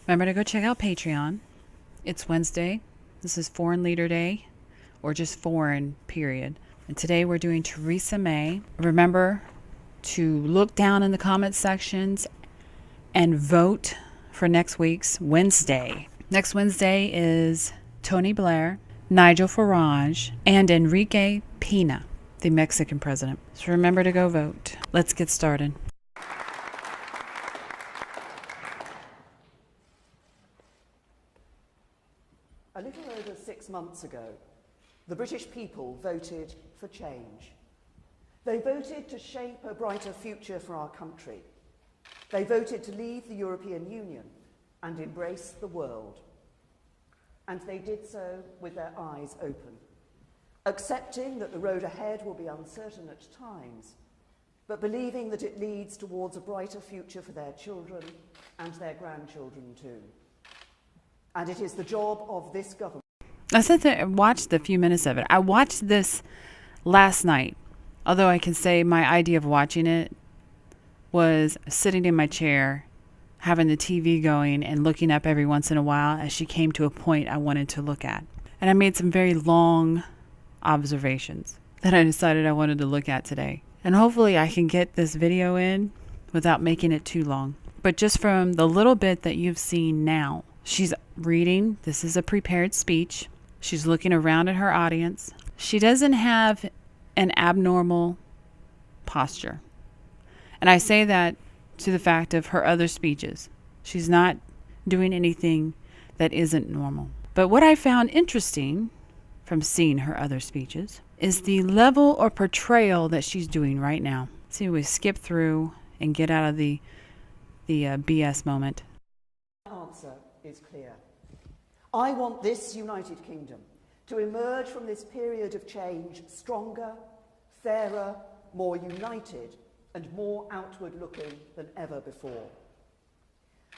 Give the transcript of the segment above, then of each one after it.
Remember to go check out Patreon. It's Wednesday. This is Foreign Leader Day, or just foreign, period. And today we're doing Theresa May. Remember to look down in the comment sections and vote for next week's Wednesday. Next Wednesday is Tony Blair, Nigel Farage, and Enrique Pena, the Mexican president. So remember to go vote. Let's get started. A little over 6 months ago, the British people voted for change. They voted to shape a brighter future for our country. They voted to leave the European Union and embrace the world. And they did so with their eyes open, accepting that the road ahead will be uncertain at times, but believing that it leads towards a brighter future for their children and their grandchildren too. And it is the job of this government. I sat there and watched a few minutes of it. I watched this last night, although I can say my idea of watching it was sitting in my chair, having the TV going and looking up every once in a while as she came to a point I wanted to look at. And I made some very long observations that I decided I wanted to look at today. And hopefully I can get this video in without making it too long. But just from the little bit that you've seen now, she's reading. This is a prepared speech. She's looking around at her audience. She doesn't have an abnormal posture. And I say that to the fact of her other speeches. She's not doing anything that isn't normal. But what I found interesting from seeing her other speeches is the level or portrayal that she's doing right now. See, we skip through and get out of the BS moment. Answer is clear. I want this United Kingdom to emerge from this period of change stronger, fairer, more united, and more outward-looking than ever before.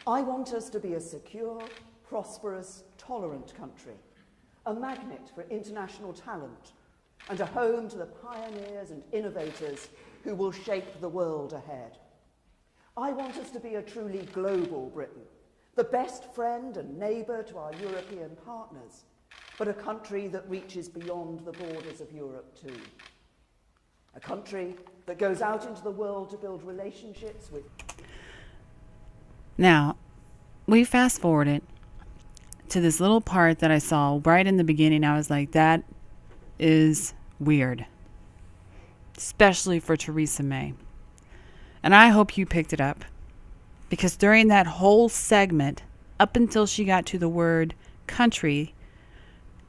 I want us to be a secure, prosperous, tolerant country, a magnet for international talent, and a home to the pioneers and innovators who will shape the world ahead. I want us to be a truly global Britain, the best friend and neighbour to our European partners, but a country that reaches beyond the borders of Europe too. A country that goes out into the world to build relationships with... Now, we fast forwarded to this little part that I saw right in the beginning. I was like, that is weird, especially for Theresa May. And I hope you picked it up. Because during that whole segment, up until she got to the word country,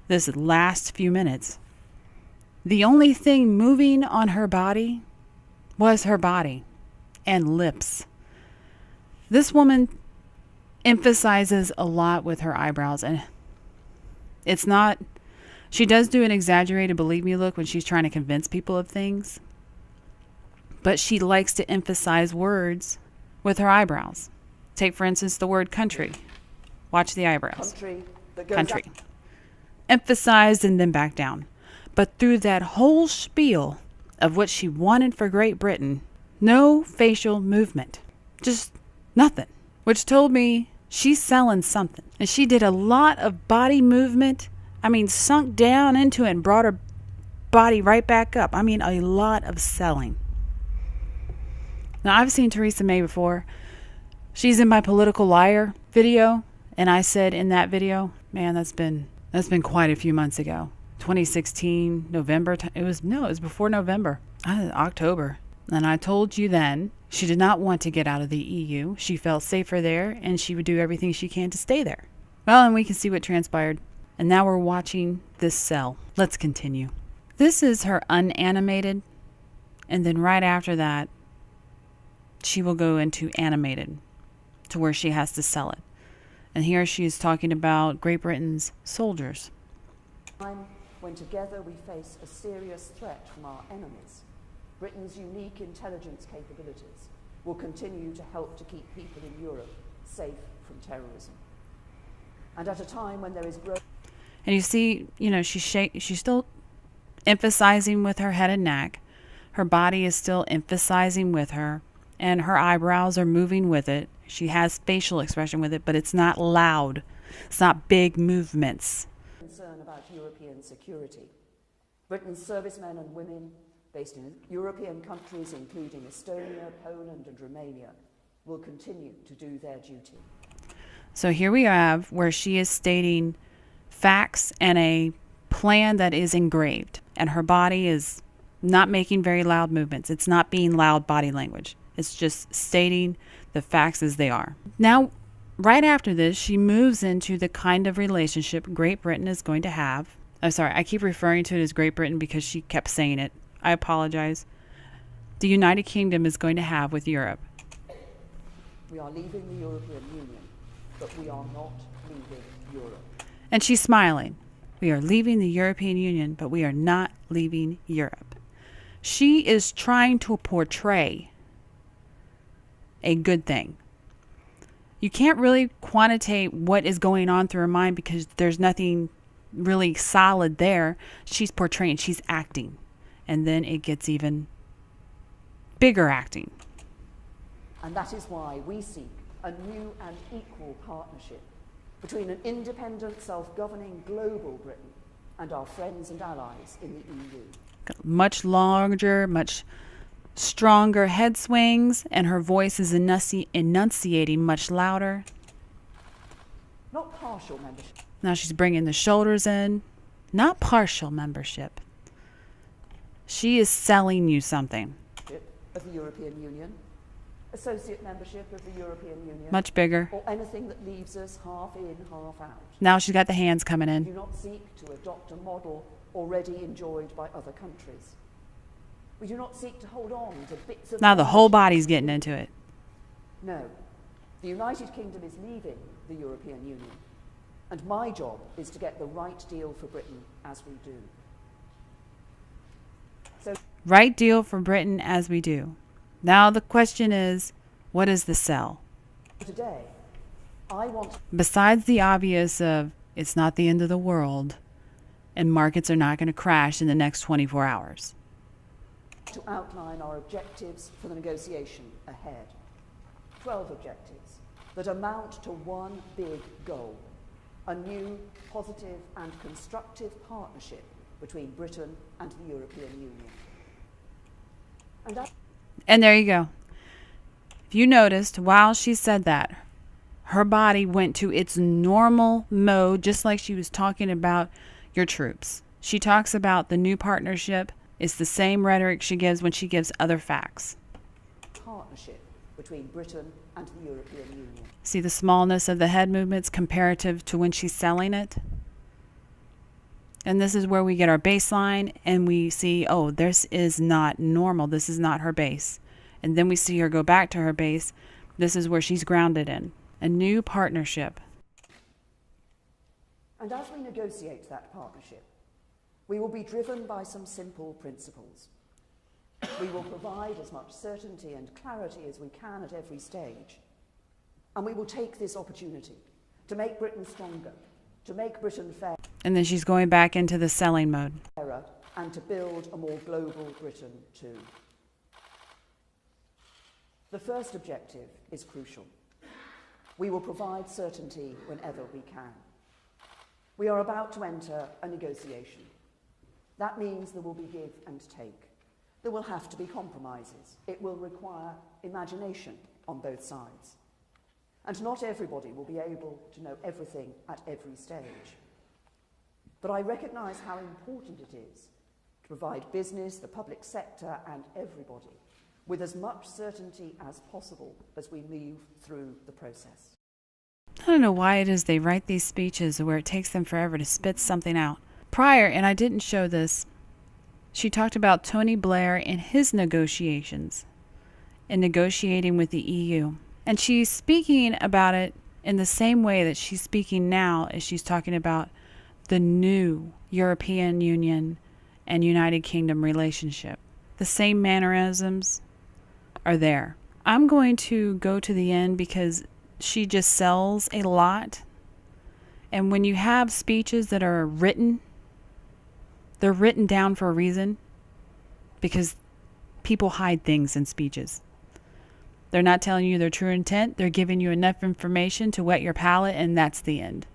this last few minutes, the only thing moving on her body was her body and lips. This woman emphasizes a lot with her eyebrows, and it's not, she does do an exaggerated believe me look when she's trying to convince people of things, but she likes to emphasize words with her eyebrows. Take, for instance, the word country. Watch the eyebrows. Country. Emphasized and then back down. But through that whole spiel of what she wanted for Great Britain, no facial movement. Just nothing. Which told me she's selling something. And she did a lot of body movement. I mean, sunk down into it and brought her body right back up. I mean, a lot of selling. Now, I've seen Theresa May before. She's in my Political Liar video, and I said in that video, man, that's been quite a few months ago. 2016, November. It was before November, October. And I told you then she did not want to get out of the EU. She felt safer there, and she would do everything she can to stay there. Well, and we can see what transpired. And now we're watching this sell. Let's continue. This is her unanimated, and then right after that, she will go into animated to where she has to sell it. And here she is talking about Great Britain's soldiers. When together we face a serious threat from our enemies, Britain's unique intelligence capabilities will continue to help to keep people in Europe safe from terrorism. And at a time when there is growth... And you see, she's still emphasizing with her head and neck. Her body is still emphasizing with her. and her eyebrows are moving with it. She has facial expression with it, but it's not loud. It's not big movements. Concern about European security. Britain's servicemen and women based in European countries, including Estonia, Poland, and Romania, will continue to do their duty. So here we have where she is stating facts and a plan that is engraved, and her body is not making very loud movements. It's not being loud body language. It's just stating the facts as they are. Now, right after this, she moves into the kind of relationship Great Britain is going to have. I'm sorry, I keep referring to it as Great Britain because she kept saying it. I apologize. The United Kingdom is going to have with Europe. We are leaving the European Union, but we are not leaving Europe. And she's smiling. We are leaving the European Union, but we are not leaving Europe. She is trying to portray a good thing. You can't really quantitate what is going on through her mind because there's nothing really solid there. She's portraying, she's acting. And then it gets even bigger acting. And that is why we seek a new and equal partnership between an independent, self-governing global Britain and our friends and allies in the EU. Much larger, much stronger head swings, and her voice is enunciating much louder. Not partial membership. Now she's bringing the shoulders in. Not partial membership. She is selling you something. Of the European Union, associate membership of the European Union. Much bigger. Or anything that leaves us half in, half out. Now she's got the hands coming We in. do not seek to adopt a model already enjoyed by other countries. We do not seek to hold on to bits of... Now the whole body's getting into it. No. The United Kingdom is leaving the European Union. And my job is to get the right deal for Britain as we do. So, Right deal for Britain as we do. Now the question is, what is the sell? today, I want Besides the obvious of it's not the end of the world and markets are not going to crash in the next 24 hours. to outline our objectives for the negotiation ahead. 12 objectives that amount to one big goal: a new, positive and constructive partnership between Britain and the European Union. And there you go. If you noticed, while she said that, her body went to its normal mode, just like she was talking about your troops. She talks about the new partnership. It's the same rhetoric she gives when she gives other facts. Partnership between Britain and the European Union. See the smallness of the head movements comparative to when she's selling it? And this is where we get our baseline and we see, oh, this is not normal. This is not her base. And then we see her go back to her base. This is where she's grounded in. A new partnership. And as we negotiate that partnership, we will be driven by some simple principles. We will provide as much certainty and clarity as we can at every stage. And we will take this opportunity to make Britain stronger, to make Britain fairer, And then she's going back into the selling mode. and to build a more global Britain too. The first objective is crucial. We will provide certainty whenever we can. We are about to enter a negotiation. That means there will be give and take. There will have to be compromises. It will require imagination on both sides. And not everybody will be able to know everything at every stage. But I recognise how important it is to provide business, the public sector, and everybody with as much certainty as possible as we move through the process. I don't know why it is they write these speeches where it takes them forever to spit something out. Prior, and I didn't show this, she talked about Tony Blair and his negotiations and negotiating with the EU. And she's speaking about it in the same way that she's speaking now as she's talking about the new European Union and United Kingdom relationship. The same mannerisms are there. I'm going to go to the end because she just sells a lot. And when you have speeches that are written, they're written down for a reason because people hide things in speeches. They're not telling you their true intent. They're giving you enough information to whet your palate, and that's the end.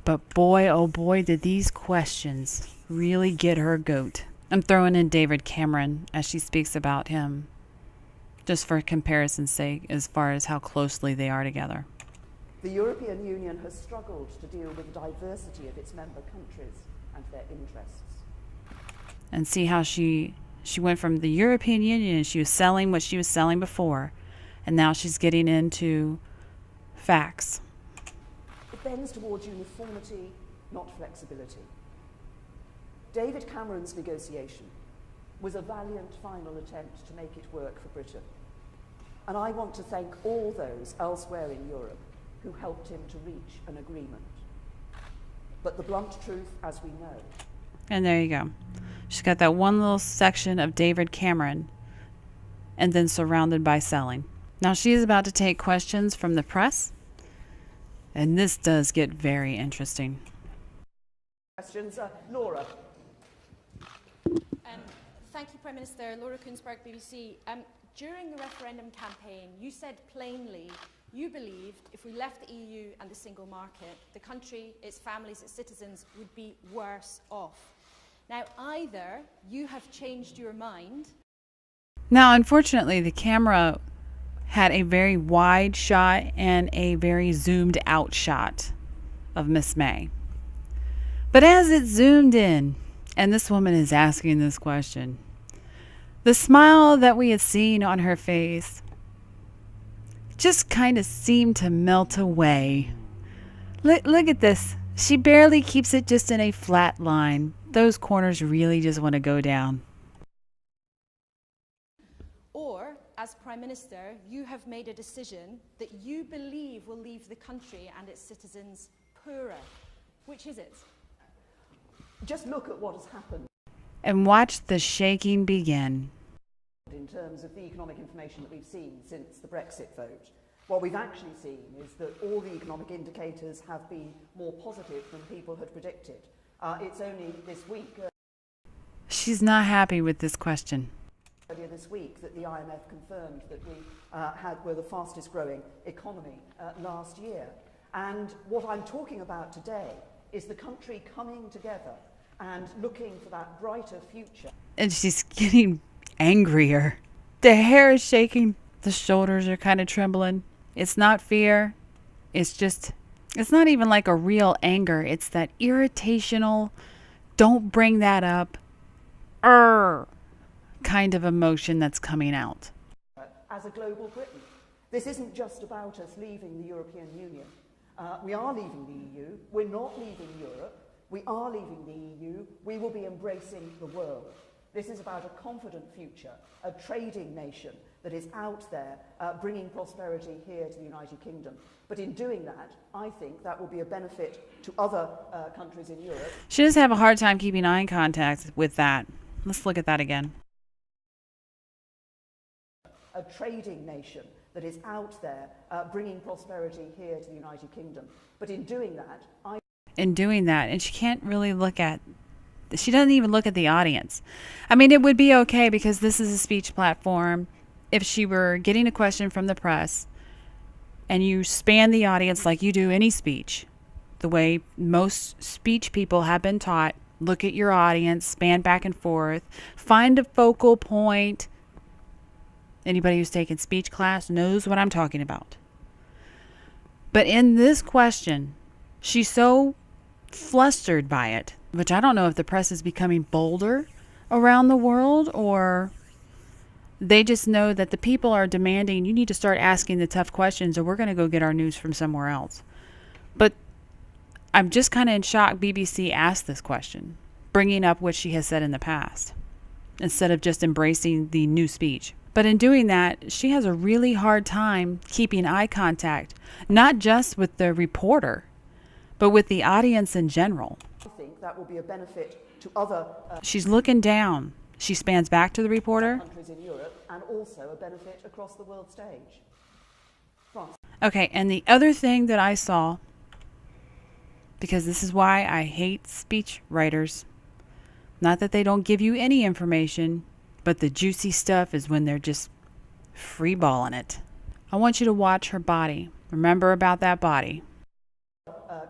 But boy, oh boy, did these questions really get her goat. I'm throwing in David Cameron as she speaks about him, just for comparison's sake, as far as how closely they are together. The European Union has struggled to deal with the diversity of its member countries and their interests. And see how she went from the European Union and she was selling what she was selling before, and now she's getting into facts. It bends towards uniformity, not flexibility. David Cameron's negotiation was a valiant final attempt to make it work for Britain. And I want to thank all those elsewhere in Europe who helped him to reach an agreement. But the blunt truth, as we know... And there you go. She's got that one little section of David Cameron, and then surrounded by selling. Now she is about to take questions from the press, and this does get very interesting. Questions? Laura. Thank you, Prime Minister. Laura Kunsberg, BBC. During the referendum campaign, you said plainly you believed if we left the EU and the single market, the country, its families, its citizens would be worse off. Now, either you have changed your mind. Now, unfortunately, the camera had a very wide shot and a very zoomed out shot of Miss May. But as it zoomed in, and this woman is asking this question, the smile that we had seen on her face just kind of seemed to melt away. Look at this. She barely keeps it just in a flat line. Those corners really just want to go down. Or, as Prime Minister, you have made a decision that you believe will leave the country and its citizens poorer. Which is it? Just look at what has happened. And watch the shaking begin. In terms of the economic information that we've seen since the Brexit vote, what we've actually seen is that all the economic indicators have been more positive than people had predicted. It's only this week... She's not happy with this question. Earlier this week that the IMF confirmed that we were the fastest growing economy last year. And what I'm talking about today is the country coming together and looking for that brighter future. And she's getting angrier. The hair is shaking. The shoulders are kind of trembling. It's not fear. It's not even like a real anger. It's that irritational, don't bring that up, kind of emotion that's coming out. As a global Britain, this isn't just about us leaving the European Union. We are leaving the EU. We're not leaving Europe. We are leaving the EU. We will be embracing the world. This is about a confident future, a trading nation that is out there bringing prosperity here to the United Kingdom. But in doing that, I think that will be a benefit to other countries in Europe. She does have a hard time keeping eye contact with that. Let's look at that again. A trading nation that is out there bringing prosperity here to the United Kingdom. But in doing that, and she can't really she doesn't even look at the audience. I mean, it would be okay because this is a speech platform. If she were getting a question from the press and you span the audience like you do any speech, the way most speech people have been taught, look at your audience, span back and forth, find a focal point. Anybody who's taken speech class knows what I'm talking about. But in this question, she's so flustered by it, which I don't know if the press is becoming bolder around the world or they just know that the people are demanding you need to start asking the tough questions or we're going to go get our news from somewhere else. But I'm just kind of in shock BBC asked this question, bringing up what she has said in the past, instead of just embracing the new speech. But in doing that, she has a really hard time keeping eye contact, not just with the reporter, but with the audience in general. I think that will be a benefit to other She's looking down. She spans back to the reporter. countries in Europe and also a benefit across the world stage. France. Okay, and the other thing that I saw, because this is why I hate speech writers, not that they don't give you any information, but the juicy stuff is when they're just freeballing it. I want you to watch her body. Remember about that body.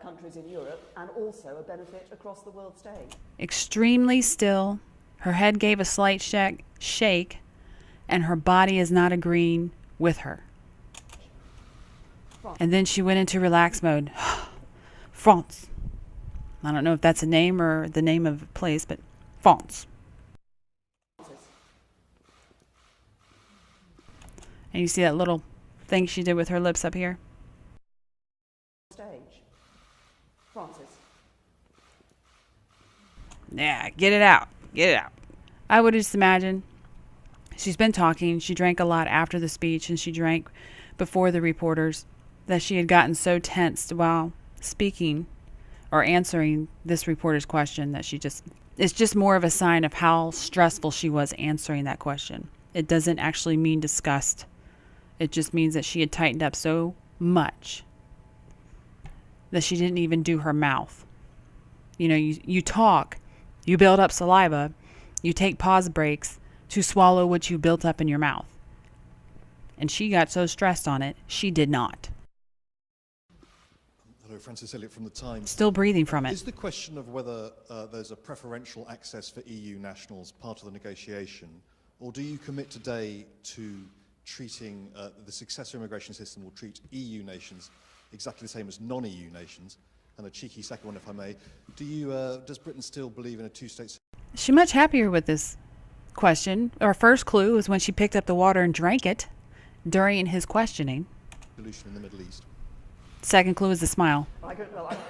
Countries in Europe, and also a benefit across the world stage. Extremely still. Her head gave a slight shake, and her body is not agreeing with her. And then she went into relax mode. France. I don't know if that's a name or the name of a place, but France. And you see that little thing she did with her lips up here? Stage. Francis. Yeah, get it out. Get it out. I would just imagine she's been talking. She drank a lot after the speech, and she drank before the reporters, that she had gotten so tensed while speaking or answering this reporter's question that it's just more of a sign of how stressful she was answering that question. It doesn't actually mean disgust. It just means that she had tightened up so much that she didn't even do her mouth. You know, you talk, you build up saliva, you take pause breaks to swallow what you built up in your mouth. And she got so stressed on it, she did not. Hello, Francis Elliott from The Times. Still breathing from it. Is the question of whether there's a preferential access for EU nationals part of the negotiation, or do you commit today to treating the successor immigration system will treat EU nations exactly the same as non-EU nations? And a cheeky second one, if I may. Does Britain still believe in a two-state solution? She's much happier with this question. Our first clue was when she picked up the water and drank it during his questioning. Solution in the Middle East. Second clue is the smile. I'm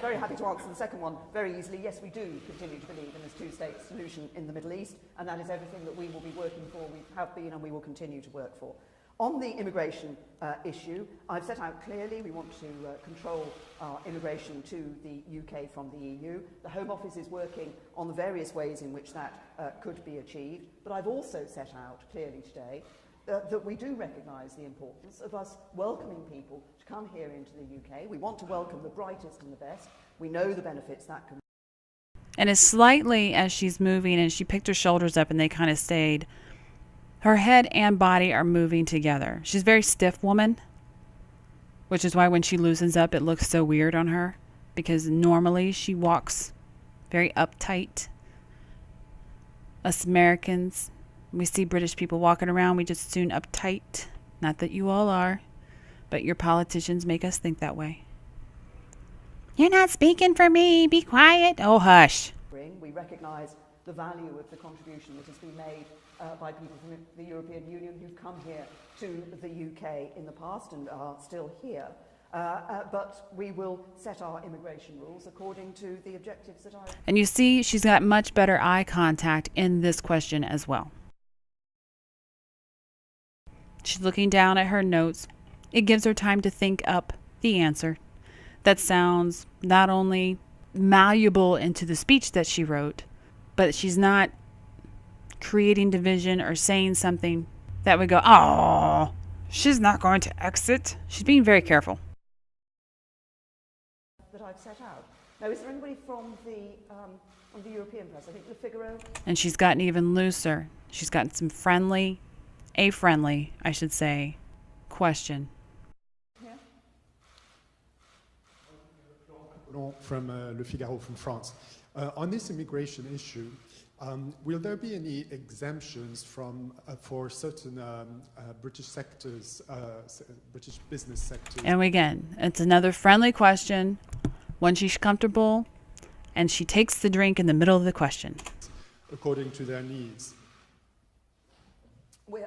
very happy to answer the second one very easily. Yes, we do continue to believe in this two-state solution in the Middle East, and that is everything that we will be working for, we have been, and we will continue to work for. On the immigration issue, I've set out clearly we want to control our immigration to the UK from the EU. The Home Office is working on the various ways in which that could be achieved, but I've also set out clearly today that we do recognise the importance of us welcoming people to come here into the UK. We want to welcome the brightest and the best. We know the benefits that can. And as slightly as she's moving, and she picked her shoulders up and they kind of stayed, her head and body are moving together. She's a very stiff woman, which is why when she loosens up, it looks so weird on her, because normally she walks very uptight. Us Americans, we see British people walking around, we just assume uptight. Not that you all are, but your politicians make us think that way. You're not speaking for me. Be quiet. Oh, hush. We recognise the value of the contribution that has been made by people from the European Union who've come here to the UK in the past and are still here. But we will set our immigration rules according to the objectives that I... And you see, she's got much better eye contact in this question as well. She's looking down at her notes. It gives her time to think up the answer. That sounds not only malleable into the speech that she wrote, but she's not creating division or saying something that would go, oh, she's not going to exit. She's being very careful. That I've set out. Now, is there anybody from the European press? I think Le Figaro. And she's gotten even looser. She's gotten some friendly, I should say, question. Yeah. From Le Figaro from France. On this immigration issue, will there be any exemptions for certain British sectors, British business sectors? And again, it's another friendly question, one she's comfortable, and she takes the drink in the middle of the question. According to their needs.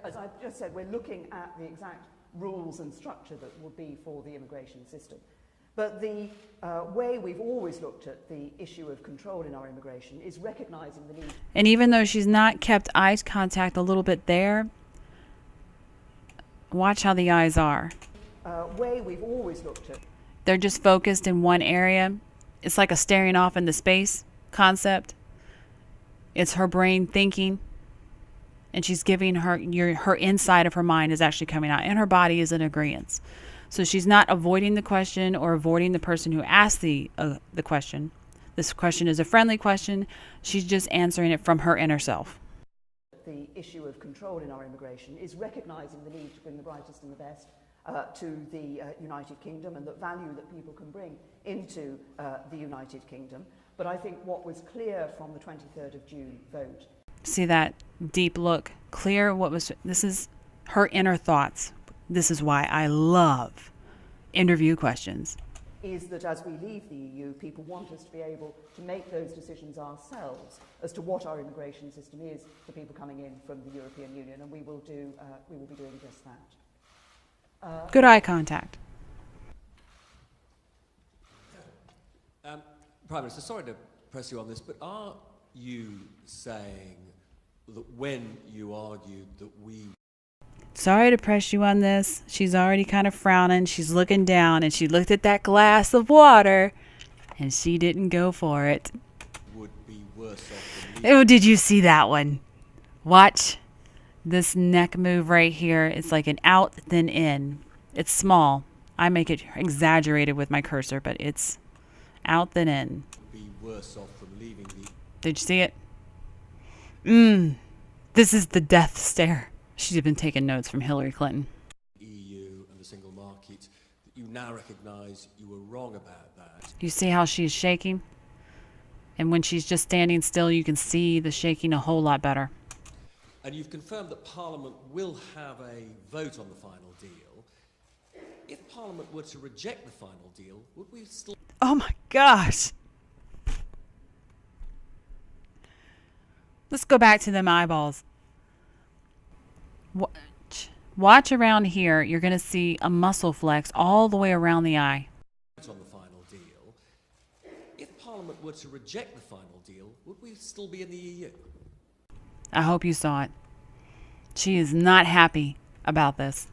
As I've just said, we're looking at the exact rules and structure that will be for the immigration system. But the way we've always looked at the issue of control in our immigration is recognising the need. And even though she's not kept eye contact a little bit there, watch how the eyes are. Way we've always looked at. They're just focused in one area. It's like a staring off into space concept. It's her brain thinking, and she's giving her inside of her mind is actually coming out, and her body is in agreement. So she's not avoiding the question or avoiding the person who asked the question. This question is a friendly question. She's just answering it from her inner self. The issue of control in our immigration is recognising the need to bring the brightest and the best to the United Kingdom and the value that people can bring into the United Kingdom. But I think what was clear from the 23rd of June vote. See that deep look? Clear what was, this is her inner thoughts. This is why I love interview questions. Is that as we leave the EU, people want us to be able to make those decisions ourselves as to what our immigration system is for people coming in from the European Union, and we will be doing just that. Good eye contact. Prime Minister, sorry to press you on this, but are you saying that when you argued that we... Sorry to press you on this. She's already kind of frowning. She's looking down, and she looked at that glass of water, and she didn't go for it. ...would be worse off than... Oh, did you see that one? Watch this neck move right here. It's like an out, then in. It's small. I make it exaggerated with my cursor, but it's out, then in. ...be worse off from leaving the... Did you see it? This is the death stare. She's been taking notes from Hillary Clinton. EU and the single market, that you now recognise you were wrong about that. You see how she's shaking? And when she's just standing still, you can see the shaking a whole lot better. And you've confirmed that Parliament will have a vote on the final deal. If Parliament were to reject the final deal, would we still... Oh my gosh. Let's go back to them eyeballs. Watch around here. You're going to see a muscle flex all the way around the eye. ...on the final deal. If Parliament were to reject the final deal, would we still be in the EU? I hope you saw it. She is not happy about this.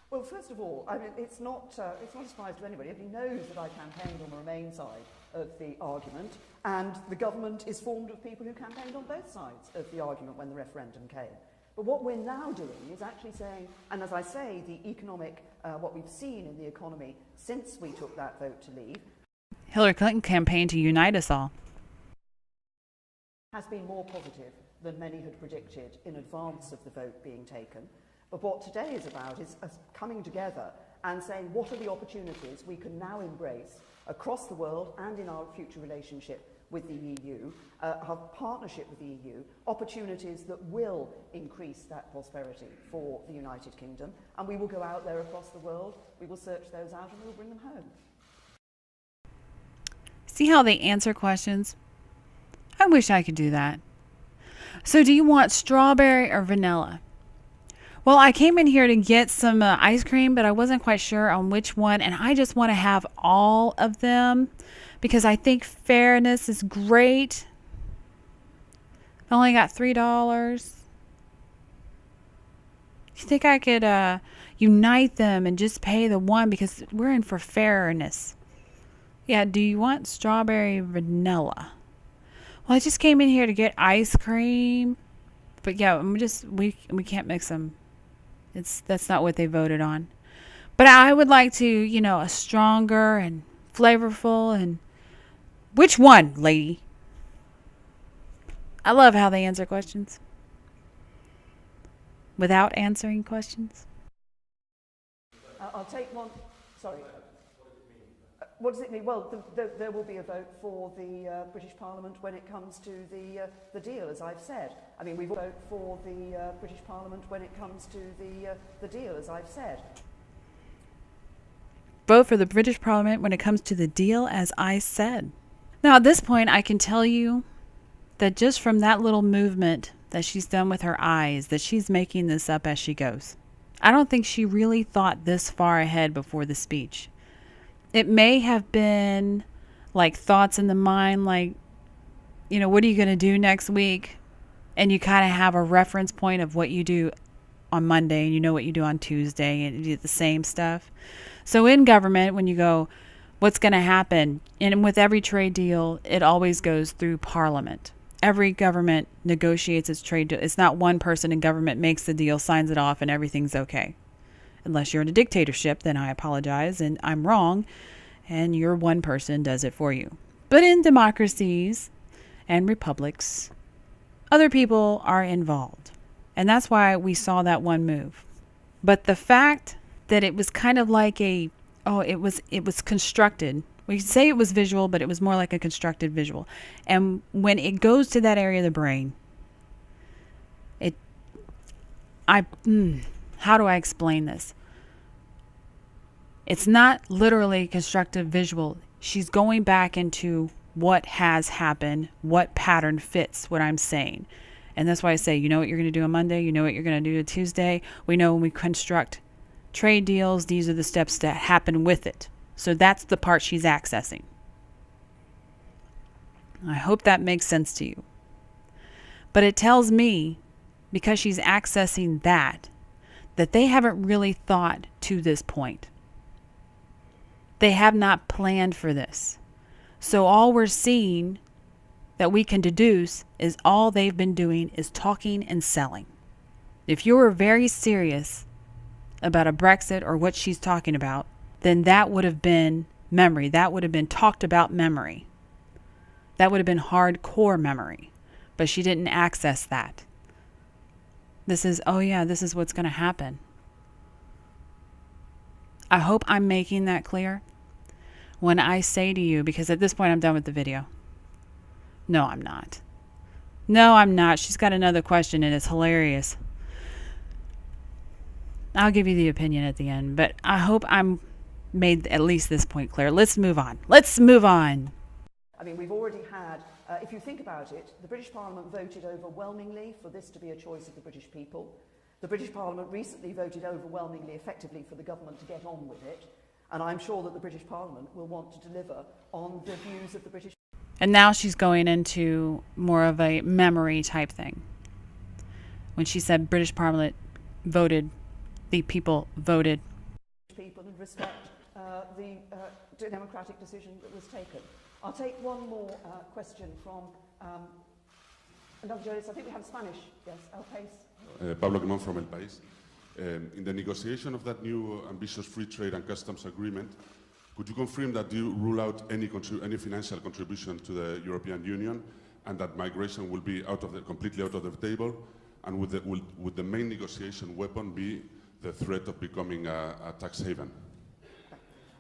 Well, first of all, I mean, it's not a surprise to anybody. Everybody knows that I campaigned on the Remain side of the argument, and the government is formed of people who campaigned on both sides of the argument when the referendum came. But what we're now doing is actually saying, and as I say, the economic, what we've seen in the economy since we took that vote to leave, Hillary Clinton campaigned to unite us all. has been more positive than many had predicted in advance of the vote being taken. But what today is about is us coming together and saying what are the opportunities we can now embrace across the world and in our future relationship with the EU, our partnership with the EU, opportunities that will increase that prosperity for the United Kingdom, and we will go out there across the world, we will search those out and we'll bring them home. See how they answer questions? I wish I could do that. So do you want strawberry or vanilla? Well, I came in here to get some ice cream, but I wasn't quite sure on which one, and I just want to have all of them because I think fairness is great. I only got $3. You think I could unite them and just pay the one because we're in for fairness? Yeah, do you want strawberry or vanilla? Well, I just came in here to get ice cream. But yeah, we can't mix them. That's not what they voted on. But I would like to, a stronger and flavorful and which one, lady? I love how they answer questions without answering questions. I'll take one. Sorry. What does it mean? Well, there will be a vote for the British Parliament when it comes to the deal, as I've said. I mean, we will vote for the British Parliament when it comes to the deal, as I've said. Vote for the British Parliament when it comes to the deal, as I said. Now, at this point, I can tell you that just from that little movement that she's done with her eyes, that she's making this up as she goes. I don't think she really thought this far ahead before the speech. It may have been like thoughts in the mind, like, what are you going to do next week? And you kind of have a reference point of what you do on Monday and you know what you do on Tuesday and you do the same stuff. So in government, when you go, what's going to happen? And with every trade deal, it always goes through Parliament. Every government negotiates its trade deal. It's not one person in government makes the deal, signs it off, and everything's okay. Unless you're in a dictatorship, then I apologize and I'm wrong, and your one person does it for you. But in democracies and republics, other people are involved. And that's why we saw that one move. But the fact that it was kind of like it was constructed. We could say it was visual, but it was more like a constructed visual. And when it goes to that area of the brain, how do I explain this? It's not literally constructive visual. She's going back into what has happened, what pattern fits what I'm saying. And that's why I say, you know what you're going to do on Monday, you know what you're going to do on Tuesday. We know when we construct trade deals, these are the steps that happen with it. So that's the part she's accessing. I hope that makes sense to you. But it tells me, because she's accessing that they haven't really thought to this point. They have not planned for this. So all we're seeing that we can deduce is all they've been doing is talking and selling. If you were very serious about a Brexit or what she's talking about, then that would have been memory. That would have been talked about memory. That would have been hardcore memory. But she didn't access that. This is, oh yeah, this is what's going to happen. I hope I'm making that clear when I say to you, because at this point I'm done with the video. No, I'm not. No, I'm not. She's got another question and it's hilarious. I'll give you the opinion at the end, but I hope I'm made at least this point clear. Let's move on. Let's move on. I mean, we've already had, if you think about it, the British Parliament voted overwhelmingly for this to be a choice of the British people. The British Parliament recently voted overwhelmingly effectively for the government to get on with it. And I'm sure that the British Parliament will want to deliver on the views of the British. And now she's going into more of a memory type thing. When she said British Parliament voted, the people voted. People and respect the democratic decision that was taken. I'll take one more question from another journalist. I think we have Spanish. Yes, El País. Pablo Quemón from El País. In the negotiation of that new ambitious free trade and customs agreement, could you confirm that you rule out any financial contribution to the European Union, and that migration will be completely out of the table, and would the main negotiation weapon be the threat of becoming a tax haven?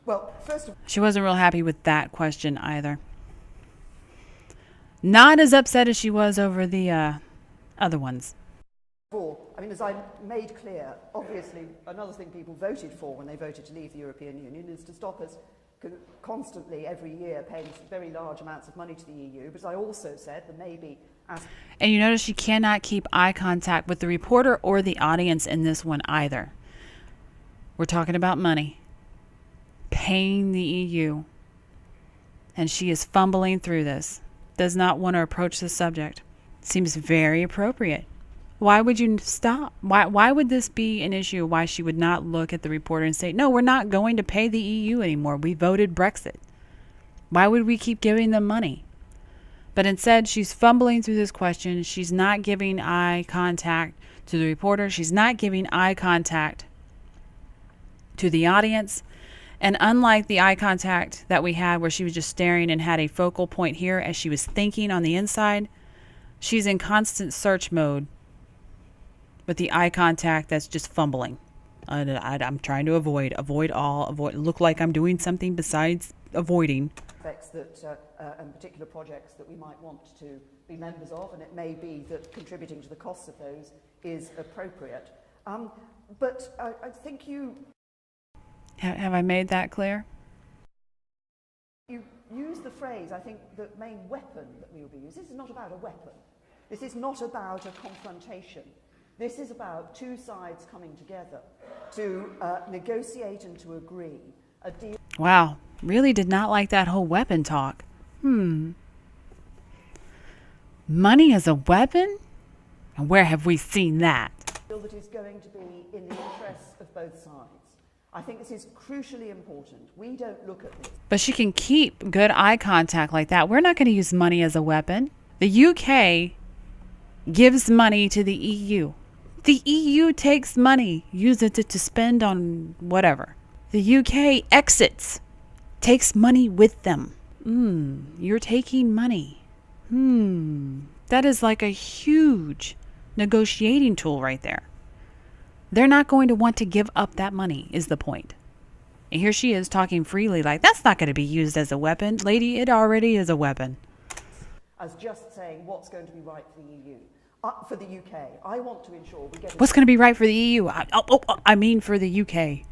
Well, first of all, she wasn't real happy with that question either. Not as upset as she was over the other ones. I mean, as I made clear, obviously another thing people voted for when they voted to leave the European Union is to stop us constantly every year paying very large amounts of money to the EU. But I also said that maybe and you notice she cannot keep eye contact with the reporter or the audience in this one either. We're talking about money. Paying the EU. And she is fumbling through this. Does not want to approach the subject. Seems very appropriate. Why would you stop? Why would this be an issue? Why she would not look at the reporter and say, no, we're not going to pay the EU anymore. We voted Brexit. Why would we keep giving them money? But instead, she's fumbling through this question. She's not giving eye contact to the reporter. She's not giving eye contact to the audience. And unlike the eye contact that we had where she was just staring and had a focal point here as she was thinking on the inside, she's in constant search mode with the eye contact that's just fumbling. I'm trying to avoid look like I'm doing something besides avoiding. Aspects that and particular projects that we might want to be members of, and it may be that contributing to the costs of those is appropriate. But I think you... Have I made that clear? You use the phrase, I think, the main weapon that we will be using. This is not about a weapon. This is not about a confrontation. This is about two sides coming together to negotiate and to agree a deal. Wow, really did not like that whole weapon talk. Money as a weapon? And where have we seen that? Deal that is going to be in the interests of both sides. I think this is crucially important. We don't look at this. But she can keep good eye contact like that. We're not going to use money as a weapon. The UK gives money to the EU. The EU takes money, uses it to spend on whatever. The UK exits, takes money with them. You're taking money. That is like a huge negotiating tool right there. They're not going to want to give up that money, is the point. And here she is talking freely like, that's not going to be used as a weapon. Lady, it already is a weapon. As just saying what's going to be right for the EU. For the UK, I want to ensure we get... What's going to be right for the EU? I mean for the UK.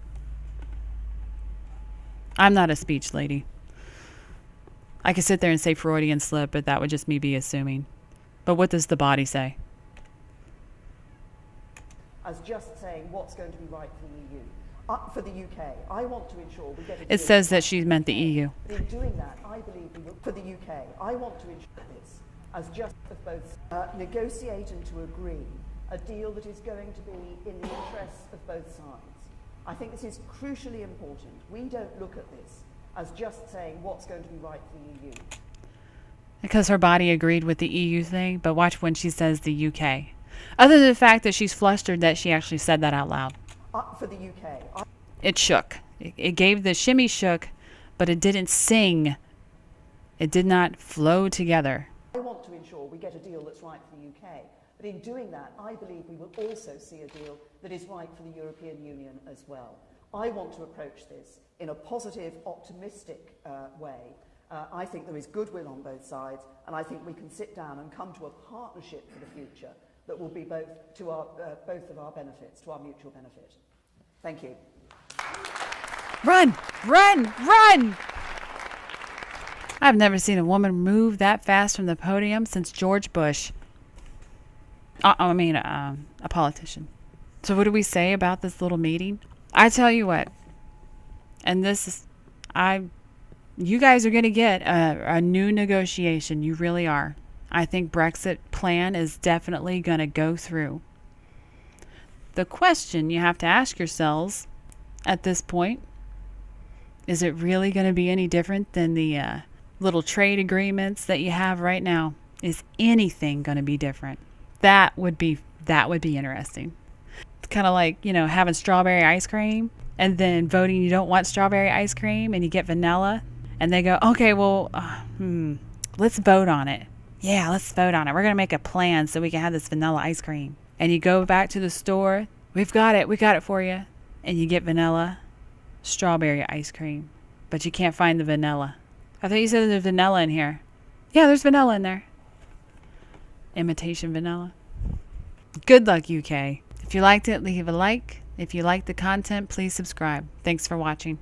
I'm not a speech lady. I could sit there and say Freudian slip, but that would just me be assuming. But what does the body say? As just saying what's going to be right for the EU. For the UK, I want to ensure we get... It says that she meant the EU. But in doing that, I believe we will... For the UK, I want to ensure this as just of both negotiate and to agree a deal that is going to be in the interests of both sides. I think this is crucially important. We don't look at this as just saying what's going to be right for the EU. Because her body agreed with the EU thing, but watch when she says the UK. Other than the fact that she's flustered that she actually said that out loud. For the UK. It shook. It gave the shimmy shook, but it didn't sing. It did not flow together. I want to ensure we get a deal that's right for the UK. But in doing that, I believe we will also see a deal that is right for the European Union as well. I want to approach this in a positive, optimistic way. I think there is goodwill on both sides, and I think we can sit down and come to a partnership for the future that will be both of our benefits, to our mutual benefit. Thank you. Run! Run! Run! I've never seen a woman move that fast from the podium since George Bush. A politician. So what do we say about this little meeting? I tell you what, and this is, you guys are going to get a new negotiation. You really are. I think Brexit plan is definitely going to go through. The question you have to ask yourselves at this point, is it really going to be any different than the little trade agreements that you have right now? Is anything going to be different? That would be interesting. It's kind of like, having strawberry ice cream and then voting you don't want strawberry ice cream and you get vanilla and they go, okay, well, let's vote on it. Yeah, let's vote on it. We're going to make a plan so we can have this vanilla ice cream. And you go back to the store. We got it for you. And you get vanilla strawberry ice cream. But you can't find the vanilla. I thought you said there's vanilla in here. Yeah, there's vanilla in there. Imitation vanilla. Good luck, UK. If you liked it, leave a like. If you liked the content, please subscribe. Thanks for watching.